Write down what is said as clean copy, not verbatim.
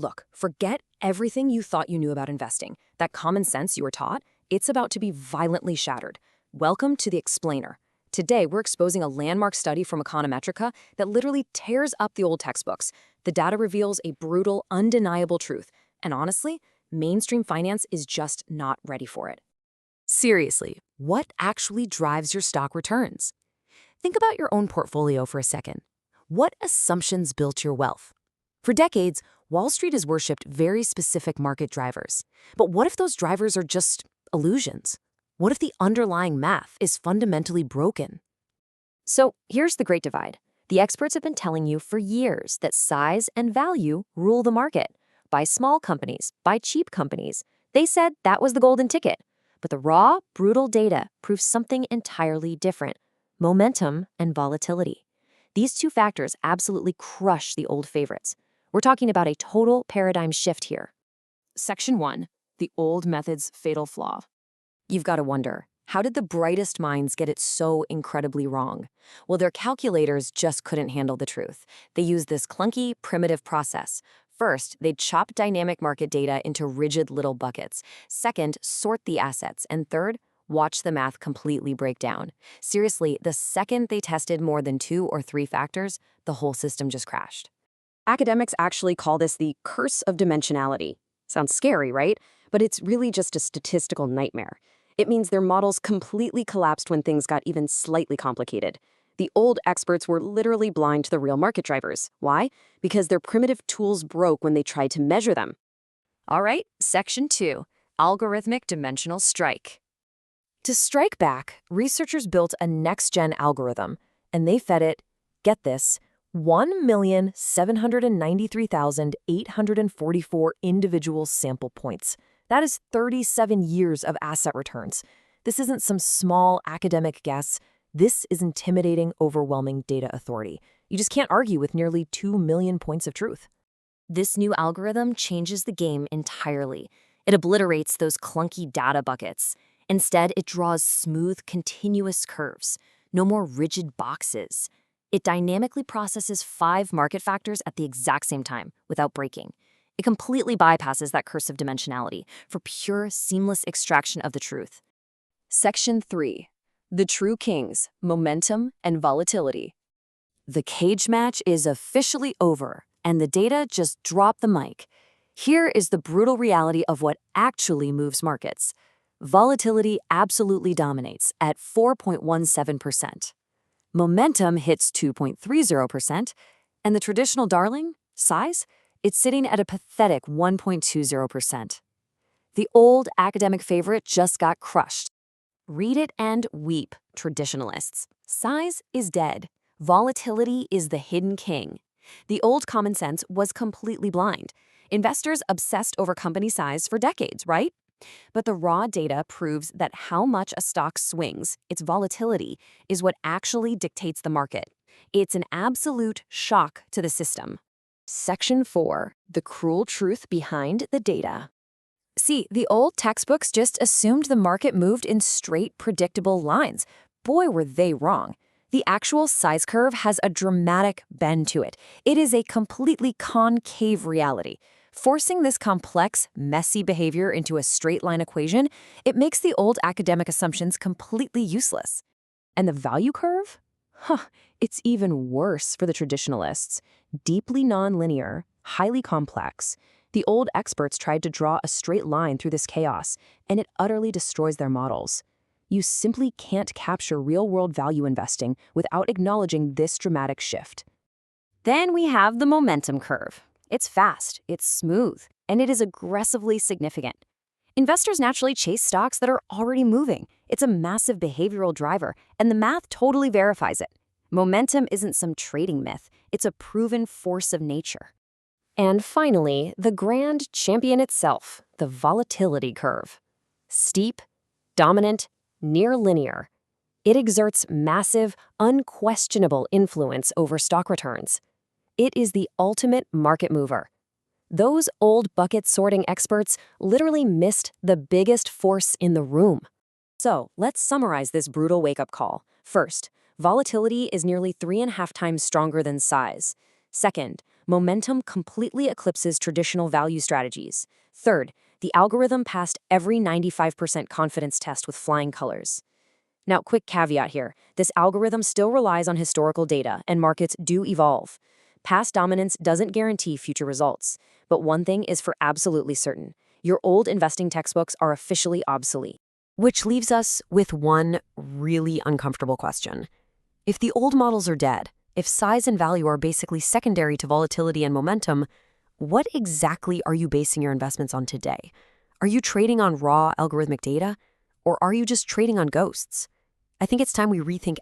Look, forget everything you thought you knew about investing. That common sense you were taught, it's about to be violently shattered. Welcome to The Explainer. Today, we're exposing a landmark study from Econometrica that literally tears up the old textbooks. The data reveals a brutal, undeniable truth. And honestly, mainstream finance is just not ready for it. Seriously, what actually drives your stock returns? Think about your own portfolio for a second. What assumptions built your wealth? For decades, Wall Street has worshipped very specific market drivers. But what if those drivers are just illusions? What if the underlying math is fundamentally broken? So here's the great divide. The experts have been telling you for years that size and value rule the market. Buy small companies, buy cheap companies. They said that was the golden ticket. But the raw, brutal data proves something entirely different: momentum and volatility. These two factors absolutely crush the old favorites. We're talking about a total paradigm shift here. Section 1. The old method's fatal flaw. You've got to wonder, how did the brightest minds get it so incredibly wrong? Well, their calculators just couldn't handle the truth. They used this clunky, primitive process. First, they'd chop dynamic market data into rigid little buckets. Second, sort the assets. And third, watch the math completely break down. Seriously, the second they tested more than 2 or 3 factors, the whole system just crashed. Academics actually call this the curse of dimensionality. Sounds scary, right? But it's really just a statistical nightmare. It means their models completely collapsed when things got even slightly complicated. The old experts were literally blind to the real market drivers. Why? Because their primitive tools broke when they tried to measure them. All right, Section 2, Algorithmic Dimensional Strike. To strike back, researchers built a next-gen algorithm, and they fed it, get this, 1,793,844 individual sample points. That is 37 years of asset returns. This isn't some small academic guess. This is intimidating, overwhelming data authority. You just can't argue with nearly 2 million points of truth. This new algorithm changes the game entirely. It obliterates those clunky data buckets. Instead, it draws smooth, continuous curves. No more rigid boxes. It dynamically processes 5 market factors at the exact same time, without breaking. It completely bypasses that curse of dimensionality for pure, seamless extraction of the truth. Section 3. The True Kings, Momentum and Volatility. The cage match is officially over, and the data just dropped the mic. Here is the brutal reality of what actually moves markets. Volatility absolutely dominates at 4.17%. Momentum hits 2.30%, and the traditional darling, size, it's sitting at a pathetic 1.20%. The old academic favorite just got crushed. Read it and weep, traditionalists. Size is dead. Volatility is the hidden king. The old common sense was completely blind. Investors obsessed over company size for decades, right? But the raw data proves that how much a stock swings, its volatility, is what actually dictates the market. It's an absolute shock to the system. Section 4. The cruel truth behind the data. See, the old textbooks just assumed the market moved in straight, predictable lines. Boy, were they wrong. The actual size curve has a dramatic bend to it. It is a completely concave reality. Forcing this complex, messy behavior into a straight-line equation, it makes the old academic assumptions completely useless. And the value curve? It's even worse for the traditionalists. Deeply nonlinear, highly complex. The old experts tried to draw a straight line through this chaos, and it utterly destroys their models. You simply can't capture real-world value investing without acknowledging this dramatic shift. Then we have the momentum curve. It's fast, it's smooth, and it is aggressively significant. Investors naturally chase stocks that are already moving. It's a massive behavioral driver, and the math totally verifies it. Momentum isn't some trading myth. It's a proven force of nature. And finally, the grand champion itself, the volatility curve. Steep, dominant, near linear. It exerts massive, unquestionable influence over stock returns. It is the ultimate market mover. Those old bucket sorting experts literally missed the biggest force in the room. So let's summarize this brutal wake-up call. First, volatility is nearly 3.5 times stronger than size. Second, momentum completely eclipses traditional value strategies. Third, the algorithm passed every 95% confidence test with flying colors. Now, quick caveat here. This algorithm still relies on historical data, and markets do evolve. Past dominance doesn't guarantee future results. But one thing is for absolutely certain. Your old investing textbooks are officially obsolete. Which leaves us with one really uncomfortable question. If the old models are dead, if size and value are basically secondary to volatility and momentum, what exactly are you basing your investments on today? Are you trading on raw algorithmic data? Or are you just trading on ghosts? I think it's time we rethink